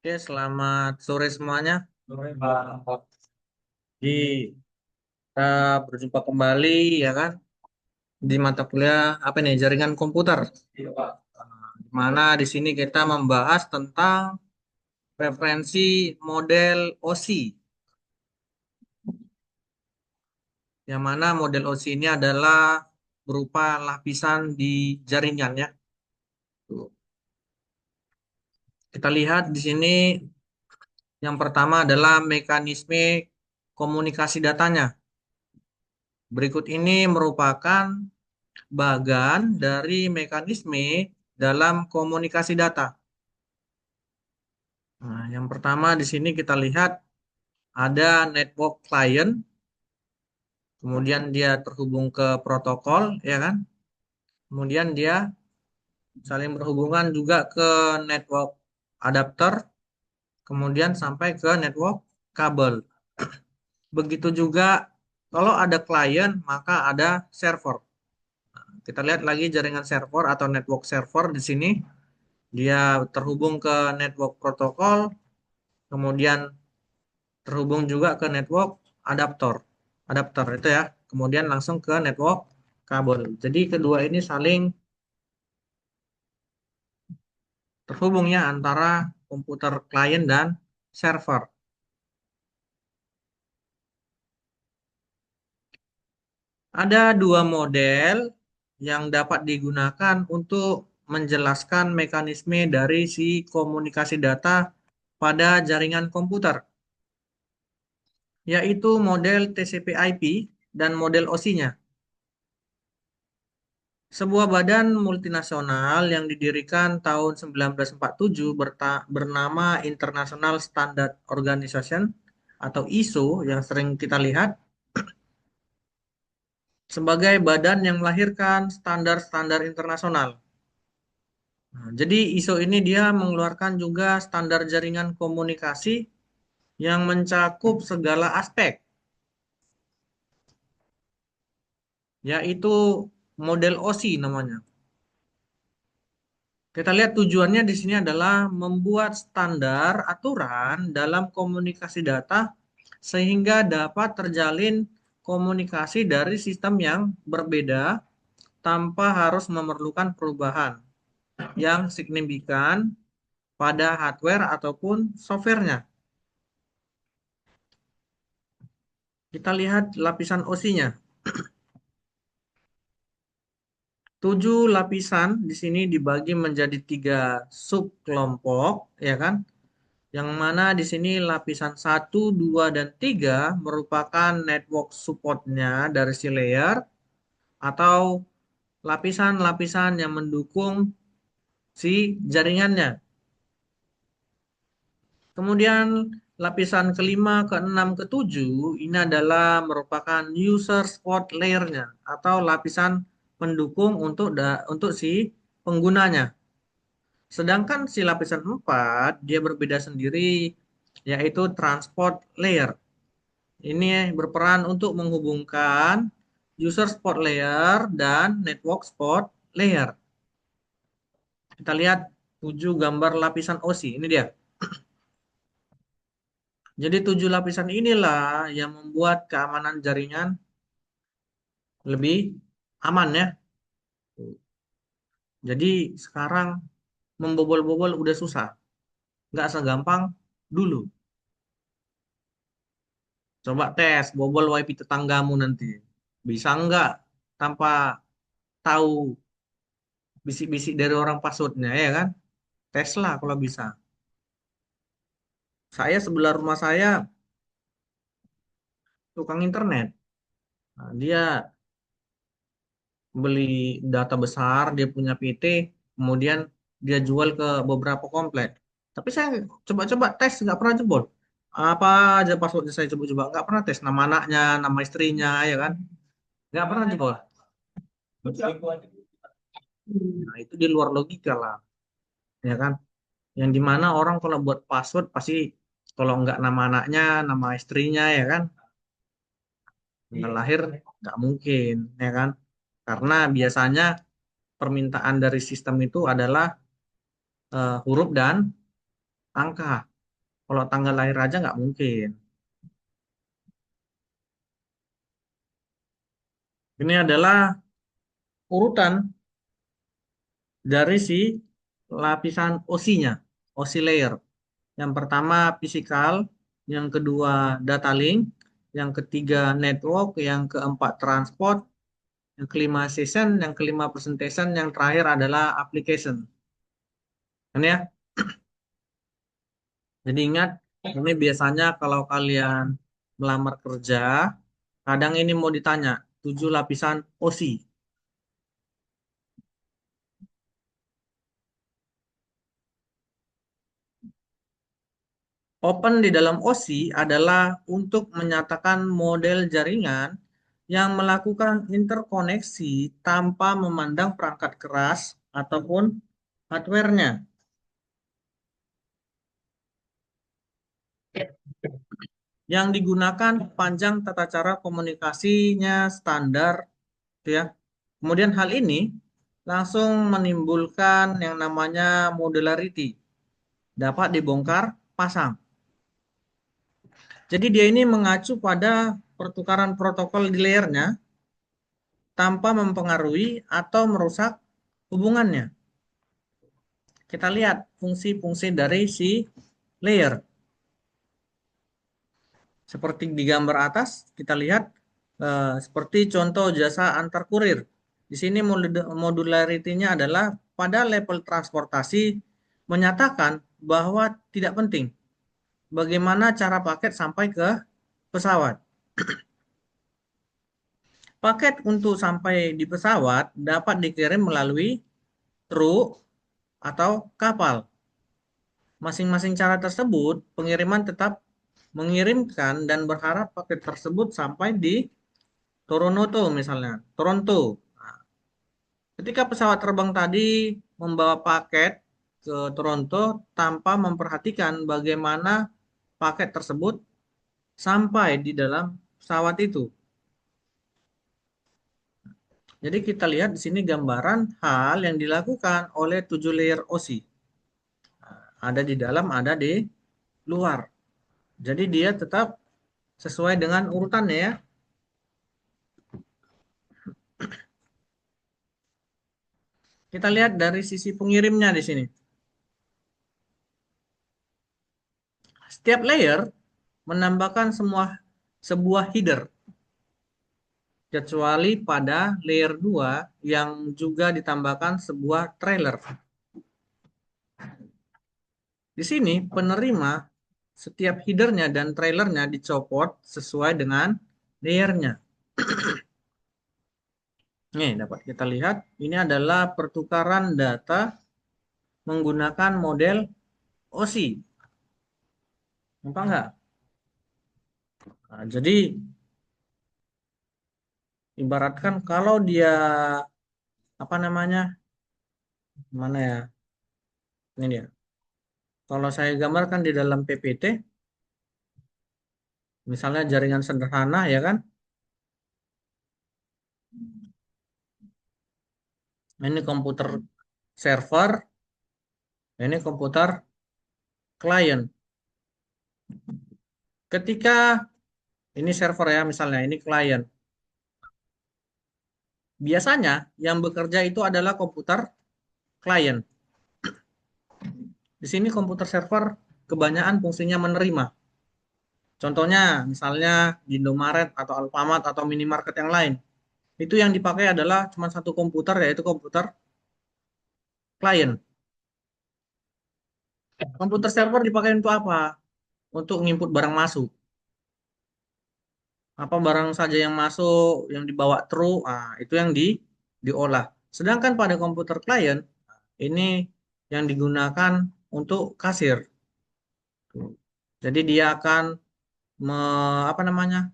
Oke, selamat sore semuanya. Sore, Pak. Di kita berjumpa kembali ya kan di mata kuliah apa nih jaringan komputer. Iya, Pak. Di mana di sini kita membahas tentang referensi model OSI. Yang mana model OSI ini adalah berupa lapisan di jaringan ya. Tuh. Kita lihat di sini yang pertama adalah mekanisme komunikasi datanya. Berikut ini merupakan bagian dari mekanisme dalam komunikasi data. Nah, yang pertama di sini kita lihat ada network client, kemudian dia terhubung ke protokol, ya kan? Kemudian dia saling berhubungan juga ke network adapter, kemudian sampai ke network kabel. Begitu juga kalau ada client, maka ada server. Kita lihat lagi jaringan server atau network server di sini. Dia terhubung ke network protokol, kemudian terhubung juga ke network adaptor. Adapter itu ya. Kemudian langsung ke network kabel. Jadi kedua ini saling terhubungnya antara komputer klien dan server. Ada dua model yang dapat digunakan untuk menjelaskan mekanisme dari si komunikasi data pada jaringan komputer, yaitu model TCP/IP dan model OSI-nya. Sebuah badan multinasional yang didirikan tahun 1947 bernama International Standard Organization atau ISO yang sering kita lihat sebagai badan yang melahirkan standar-standar internasional. Nah, jadi ISO ini dia mengeluarkan juga standar jaringan komunikasi yang mencakup segala aspek, yaitu model OSI namanya. Kita lihat tujuannya di sini adalah membuat standar aturan dalam komunikasi data sehingga dapat terjalin komunikasi dari sistem yang berbeda tanpa harus memerlukan perubahan yang signifikan pada hardware ataupun softwarenya. Kita lihat lapisan OSI-nya. 7 lapisan di sini dibagi menjadi 3 subkelompok, ya kan? Yang mana di sini lapisan 1, 2, dan 3 merupakan network supportnya dari si layer atau lapisan-lapisan yang mendukung si jaringannya. Kemudian lapisan kelima, keenam, ketujuh ini adalah merupakan user support layer-nya atau lapisan pendukung untuk si penggunanya. Sedangkan si lapisan 4 dia berbeda sendiri yaitu transport layer. Ini berperan untuk menghubungkan user support layer dan network support layer. Kita lihat 7 gambar lapisan OSI. Ini dia. Jadi 7 lapisan inilah yang membuat keamanan jaringan lebih aman ya. Jadi sekarang membobol-bobol udah susah. Nggak segampang dulu. Coba tes bobol WiFi tetanggamu nanti. Bisa nggak tanpa tahu bisik-bisik dari orang passwordnya ya kan? Tesla kalau bisa. Saya sebelah rumah saya tukang internet. Nah, dia beli data besar, dia punya PT, kemudian dia jual ke beberapa komplek. Tapi saya coba-coba tes, nggak pernah jebol. Apa aja passwordnya saya coba-coba, nggak pernah tes. Nama anaknya, nama istrinya, ya kan? Nggak pernah jebol. Nah, itu di luar logika lah, ya kan? Yang dimana orang kalau buat password pasti kalau nggak nama anaknya, nama istrinya, ya kan? Tanggal lahir nggak mungkin, ya kan? Karena biasanya permintaan dari sistem itu adalah huruf dan angka. Kalau tanggal lahir aja nggak mungkin. Ini adalah urutan dari si lapisan OSI-nya, OSI layer. Yang pertama physical, yang kedua data link, yang ketiga network, yang keempat transport, yang kelima session, yang kelima presentation, yang terakhir adalah application. Kan ya? Jadi ingat, ini biasanya kalau kalian melamar kerja, kadang ini mau ditanya, 7 lapisan OSI. Open di dalam OSI adalah untuk menyatakan model jaringan yang melakukan interkoneksi tanpa memandang perangkat keras ataupun hardware-nya. Yang digunakan panjang tata cara komunikasinya standar, gitu ya. Kemudian hal ini langsung menimbulkan yang namanya modularity, dapat dibongkar pasang. Jadi dia ini mengacu pada pertukaran protokol di layernya tanpa mempengaruhi atau merusak hubungannya. Kita lihat fungsi-fungsi dari si layer. Seperti di gambar atas, kita lihat seperti contoh jasa antar kurir. Di sini modularity-nya adalah pada level transportasi menyatakan bahwa tidak penting bagaimana cara paket sampai ke pesawat. Paket untuk sampai di pesawat dapat dikirim melalui truk atau kapal. Masing-masing cara tersebut, pengiriman tetap mengirimkan dan berharap paket tersebut sampai di Toronto misalnya, Toronto. Nah, ketika pesawat terbang tadi membawa paket ke Toronto tanpa memperhatikan bagaimana paket tersebut sampai di dalam pesawat itu. Jadi kita lihat di sini gambaran hal yang dilakukan oleh 7 layer OSI. Ada di dalam, ada di luar. Jadi dia tetap sesuai dengan urutannya ya. Kita lihat dari sisi pengirimnya di sini. Setiap layer menambahkan sebuah header kecuali pada layer 2 yang juga ditambahkan sebuah trailer. Di sini penerima setiap headernya dan trailernya dicopot sesuai dengan layernya. Nih dapat kita lihat ini adalah pertukaran data menggunakan model OSI. Nampak nggak? Nah, jadi ibaratkan kalau dia apa namanya? Mana ya? Ini dia. Kalau saya gambarkan di dalam PPT, misalnya jaringan sederhana ya kan? Ini komputer server, ini komputer klien. Ketika ini server ya misalnya, ini klien. Biasanya yang bekerja itu adalah komputer klien. Di sini komputer server kebanyakan fungsinya menerima. Contohnya misalnya di Indomaret atau Alfamart atau minimarket yang lain. Itu yang dipakai adalah cuma satu komputer yaitu komputer klien. Komputer server dipakai untuk apa? Untuk nginput barang masuk. Apa barang saja yang masuk, yang dibawa truk, itu yang diolah. Sedangkan pada komputer klien, ini yang digunakan untuk kasir. Jadi dia akan me, apa namanya,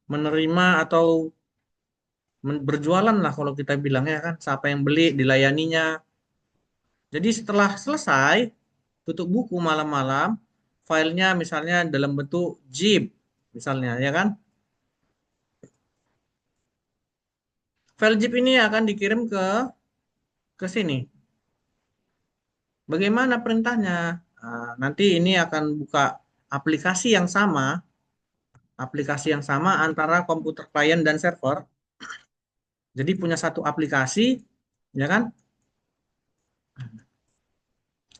menerima atau berjualan lah kalau kita bilangnya kan. Siapa yang beli dilayaninya. Jadi setelah selesai, tutup buku malam-malam, filenya misalnya dalam bentuk zip, misalnya ya kan. File zip ini akan dikirim ke sini. Bagaimana perintahnya? nanti ini akan buka aplikasi yang sama antara komputer klien dan server. Jadi punya satu aplikasi, ya kan?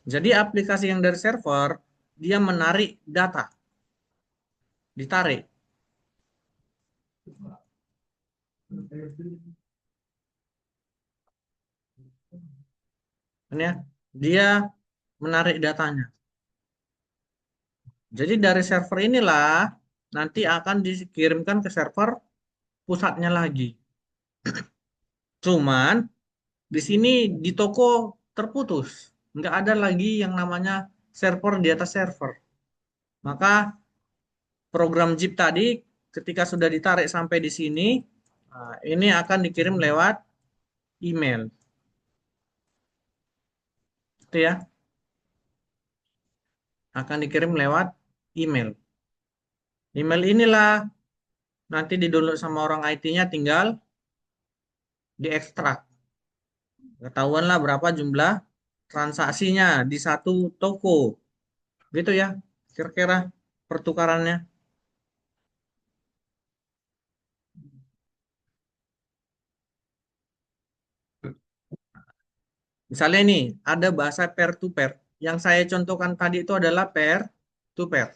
Jadi aplikasi yang dari server, dia menarik data, ditarik. Ini ya, dia menarik datanya. Jadi dari server inilah nanti akan dikirimkan ke server pusatnya lagi. Cuman di sini di toko terputus, nggak ada lagi yang namanya server di atas server. Maka program zip tadi ketika sudah ditarik sampai di sini, ini akan dikirim lewat email. Itu ya, akan dikirim lewat email. Email inilah nanti di-download sama orang IT-nya, tinggal diekstrak. Ketahuan lah berapa jumlah transaksinya di satu toko. Gitu ya, kira-kira pertukarannya. Misalnya ini, ada bahasa pair to pair. Yang saya contohkan tadi itu adalah pair to pair.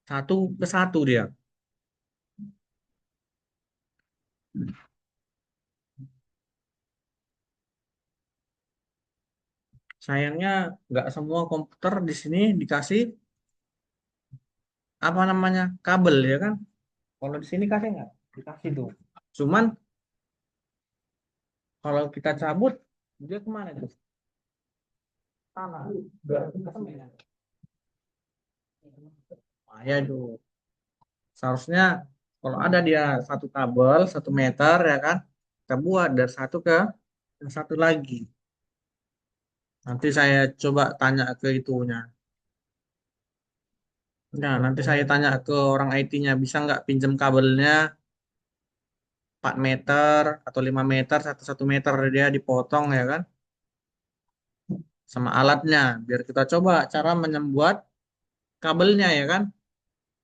Satu ke satu dia. Sayangnya nggak semua komputer di sini dikasih apa namanya kabel ya kan. Kalau di sini kasih nggak? Dikasih tuh. Cuman kalau kita cabut, dia kemana tuh? Tanah. Nggak ketemu ya. Bahaya itu. Seharusnya kalau ada dia satu kabel 1 meter ya kan, kita buat dari satu ke yang satu lagi. Nanti saya coba tanya ke itunya. Nah, nanti saya tanya ke orang IT-nya, bisa nggak pinjam kabelnya 4 meter atau 5 meter, satu meter dia dipotong ya kan, sama alatnya. Biar kita coba cara menyembuat kabelnya ya kan.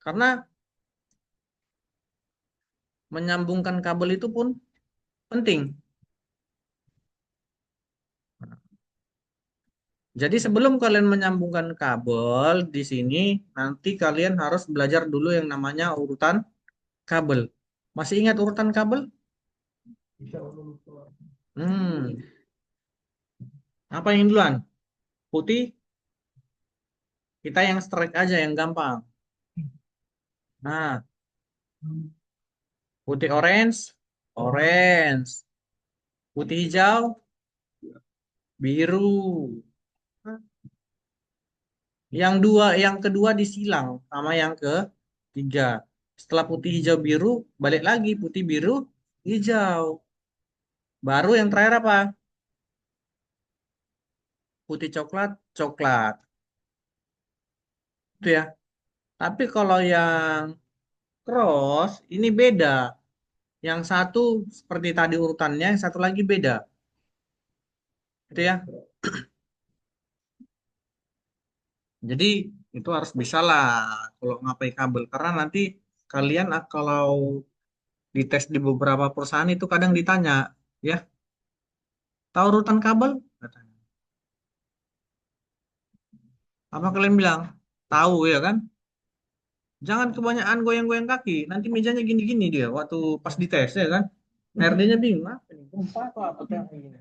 Karena menyambungkan kabel itu pun penting. Jadi sebelum kalian menyambungkan kabel di sini, nanti kalian harus belajar dulu yang namanya urutan kabel. Masih ingat urutan kabel? Hmm, apa yang duluan? Putih, kita yang strike aja yang gampang. Nah, putih orange, orange. Putih hijau, biru. Yang kedua disilang sama yang ketiga. Setelah putih hijau biru, balik lagi putih biru hijau. Baru yang terakhir apa? Putih coklat, coklat. Itu ya. Tapi kalau yang cross ini beda. Yang satu seperti tadi urutannya, yang satu lagi beda. Itu ya. Jadi itu harus bisa lah kalau ngapai kabel. Karena nanti kalian kalau dites di beberapa perusahaan itu kadang ditanya, ya, tahu urutan kabel? Katanya. Apa kalian bilang? Tahu ya kan? Jangan kebanyakan goyang-goyang kaki. Nanti mejanya gini-gini dia waktu pas dites ya kan? HRD-nya bingung, apa ini? Gempa atau apa tuh yang begini?